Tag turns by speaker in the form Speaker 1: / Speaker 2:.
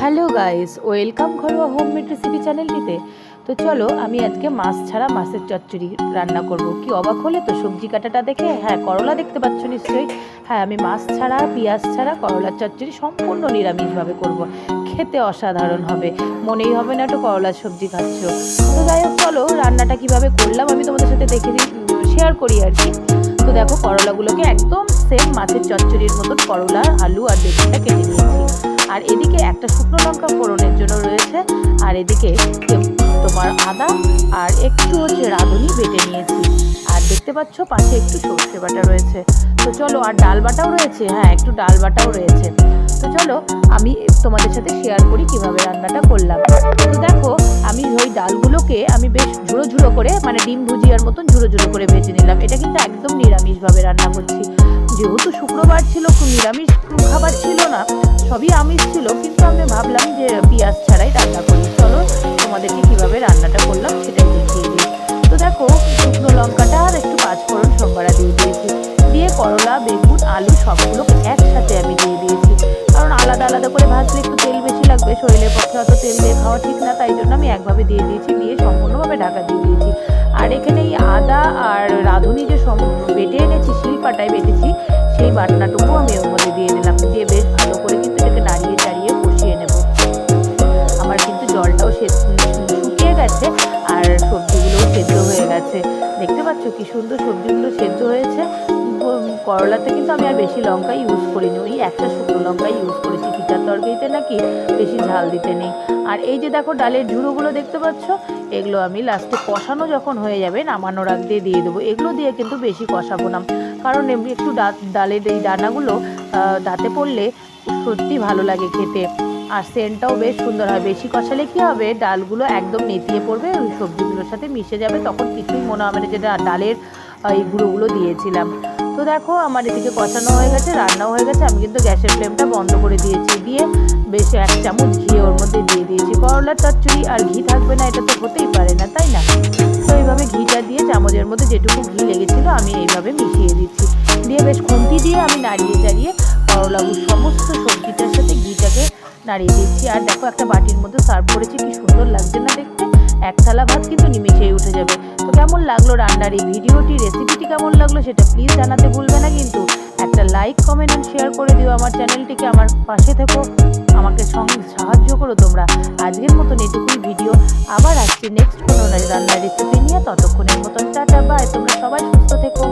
Speaker 1: Hello guys, welcome ঘরোয়া homemade recipe চ্যানেলটিতে। তো চলো, আমি আজকে মাছ ছাড়া মাছের চচ্চড়ি রান্না করব। কি অবাক হলে তো সবজি কাটাটা দেখে? হ্যাঁ, করলা দেখতে পাচ্ছ নিশ্চয়ই। হ্যাঁ, আমি মাছ ছাড়া, পেঁয়াজ ছাড়া করলার চচ্চড়ি সম্পূর্ণ নিরামিষভাবে করব। খেতে অসাধারণ হবে, মনেই হবে না একটু করলার সবজি খাচ্ছ। তো যাই হোক, চলো রান্নাটা কিভাবে করলাম আমি তোমাদের সাথে শেয়ার করি আর কি। তো দেখো, করলাগুলোকে একদম সেম মাছের চচ্চড়ির মতন করলা, আলু আর বেগুনটা কেটে নিয়েছি। আর এদিকে একটা শুকনো লঙ্কা ফোড়নের জন্য রয়েছে, আর এদিকে তোমার আদা আর একটু রাঁধুনি বেটে নিয়েছি। আর দেখতে পাচ্ছ পাশে একটু সর্ষে বাটা রয়েছে। তো চলো, আর ডাল বাটাও রয়েছে। হ্যাঁ, একটু ডাল বাটাও রয়েছে। তো চলো আমি তোমাদের সাথে শেয়ার করি কিভাবে রান্নাটা করলাম। তো দেখো, আমি ওই ডালগুলোকে আমি বেশ ঝুড়ো ঝুড়ো করে, মানে ডিম ভুজিয়ার মতন ঝুড়ো ঝুড়ো করে ভেজে নিলাম। এটা কিন্তু একদম নিরামিষভাবে রান্না করছি, যেহেতু শুক্রবার ছিল, নিরামিষ খাবার ছিল না, সবই আমিষ ছিল। কিন্তু আমি ভাবলাম যে পেঁয়াজ ছাড়াই রান্না করি। চলো তোমাদেরকে কিভাবে রান্নাটা করলাম সেটাই দেখিয়ে দিই। তো দেখো, শুকনো লঙ্কাটা আর একটু পাঁচফোড়ন সম্বারা দিয়ে দিয়েছি, দিয়ে করলা, বেগুন, আলু সবগুলো একসাথে আমি দিয়ে দিয়েছি। কারণ আলাদা আলাদা করে ভাজলে একটু তেল বেশি লাগবে, শরীরের পক্ষে অত তেল দিয়ে খাওয়া ঠিক না, তাই জন্য আমি একভাবে দিয়ে দিয়েছি, দিয়ে সম্পূর্ণভাবে ঢাকা দিয়ে দিয়েছি। আর এখানে এই আদা আর রাঁধুনি যে বেটে এনেছি, শিলপাটায় বেটেছি, সেই বাটনাটুকু আমি ওর মধ্যে দিয়ে দিলাম। দিয়ে বেশ ভালো করে কিন্তু এটাকে নাড়িয়ে চাড়িয়ে কষিয়ে নেব। আমার কিন্তু জলটাও শুকিয়ে গেছে আর সবজিগুলোও সেদ্ধ হয়ে গেছে। দেখতে পাচ্ছ কি সুন্দর সবজিগুলো সেদ্ধ হয়েছে। করলাতে কিন্তু আমি আর বেশি লঙ্কা ইউজ করিনি, ওই একটা শুকনো লঙ্কা ইউজ করেছি। খিচার তরকারিতে নাকি বেশি ঝাল দিতে নেই। আর এই যে দেখো, ডালের ঝুড়োগুলো দেখতে পাচ্ছ, এগুলো আমি লাস্টে কষানো যখন হয়ে যাবে নামানোর আগ দিয়ে দিয়ে দেবো। এগুলো দিয়ে কিন্তু বেশি কষাবো না, কারণ এমনি একটু ডালের এই দানাগুলো দাঁতে পড়লে সত্যি ভালো লাগে খেতে, আর সেন্টটাও বেশ সুন্দর হয়। বেশি কষালে কী হবে, ডালগুলো একদম নেতিয়ে পড়বে, ওই সবজিগুলোর সাথে মিশে যাবে, তখন কিছুই মনে হবে না যে ডালের এই গুঁড়োগুলো দিয়েছিলাম। তো দেখো, আমার এদিকে কষানো হয়ে গেছে, রান্নাও হয়ে গেছে। আমি কিন্তু গ্যাসের ফ্লেমটা বন্ধ করে দিয়েছি, দিয়ে বেশ 1 চামচ ঘি ওর মধ্যে দিয়ে দিয়েছি। করলার চচ্চড়ি আর ঘি থাকবে না, এটা তো হতেই পারে না, তাই না? তো এইভাবে ঘিটা দিয়ে চামচের মধ্যে যেটুকু ঘি লেগেছিলো আমি এইভাবে মিশিয়ে দিচ্ছি, দিয়ে বেশ খুন্তি দিয়ে আমি নাড়িয়ে চাড়িয়ে করলাগুলো সমস্ত সবজিটার সাথে ঘিটাকে নাড়িয়ে দিচ্ছি। আর দেখো, একটা বাটির মধ্যে সার্ভ করেছি, কি সুন্দর লাগছে না দেখতে? এক থালা ভাত কিন্তু নিমেষেই উঠে যাবে। তো কেমন লাগলো রান্নার এই ভিডিওটি, রেসিপিটি কেমন লাগলো সেটা প্লিজ জানাতে ভুলবে না কিন্তু। একটা লাইক, কমেন্ট অ্যান্ড শেয়ার করে দিও আমার চ্যানেলটিকে। আমার পাশে থেকো, আমাকে সাহায্য করো তোমরা। আজকের মতন এটুকুই ভিডিও, আবার আসছি নেক্সট কোনো রান্নার রেসিপি নিয়ে। ততক্ষণের মতন টাটা, বাই। তোমরা সবাই সুস্থ থেকো।